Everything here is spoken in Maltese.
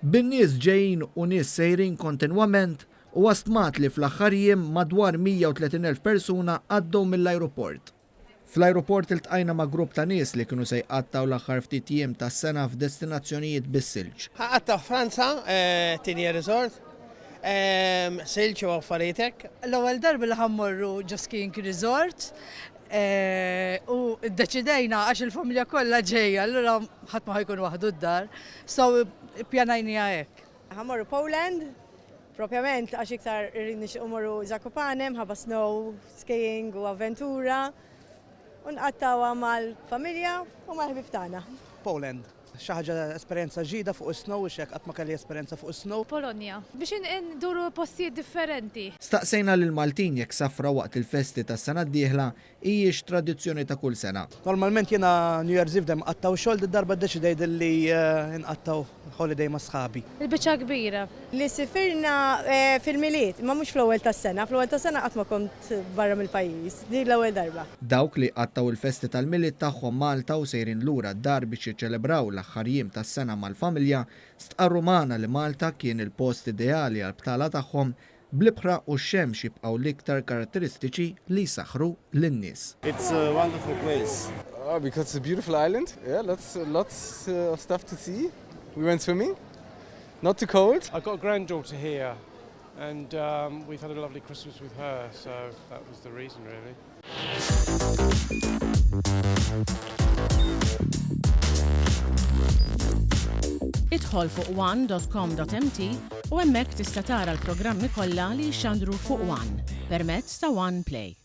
Bin-nies ġejjin u nies sejrin kontinwament u għastmat li fl-aħħar jiem madwar 130,000 persuna għaddew mill-ajruport. Fl-ajruport iltqajna ma' grupp ta' nies li kienu se jqattaw l-aħħar ftit jiem tas-sena f'destinazzjonijiet bis-silġ. Ħaqatta Franza, tieni resort, silġ u affarijiet. L-ewwel darba li ħammorru ġo skiing resort u ddeċidejna għax il-familja kollha ġejja, allura ħadd ma ħajkun waħdu d-dar, so pjanajnija hekk. Ħammorru Poland, propjament għax iktar irrid nixtiequ morru Zakopanem, ħabba snow skiing u avventura. U nqattawha mal-familja u mal-ħbib tagħna. Poland. Xi ħaġa esperjenza ġdida fuq is-snow u x'hekk qatt ma kelli esperjenza fuq is-snow. Polonja, biex induru postijiet differenti. Staqsejna lil Maltin jekk safra waqt il-festi tas-sena d-dieħla hijiex tradizzjoni ta' kull sena. Normalment jiena New Year's Eve dem qattaw xogħol darba ddeċidejt li nqattaw holiday ma' sħabi. Il-biċċa kbira. Li sifirna fil-miliet, ma mhux fl-ewwel tas-sena, fl-ewwel tas-sena qatt ma kont barra mill-pajjiż, di l-ewwel darba. Dawk li qattaw il-festi tal-miliet tagħhom Malta u sejrin lura d-dar biex jiċċelebraw l-aħħar jiem tas-sena mal-familja, stqarru magħna li Malta kien il-post ideali għal bħala tagħhom bl-ibħra u x-xemx jibqgħu l-iktar karatteristiċi li jsaħħru lin-nies. It's a wonderful place. Because it's a beautiful island. Yeah, lots of stuff to see. We went swimming. Not too cold. I've got a granddaughter here, and we've had a lovely Christmas with her, so that was the reason, really. Idħol fuq one.com.mt u hemmhekk tista' tara l-programmi kollha li jxandru fuq One permezz ta' One Play.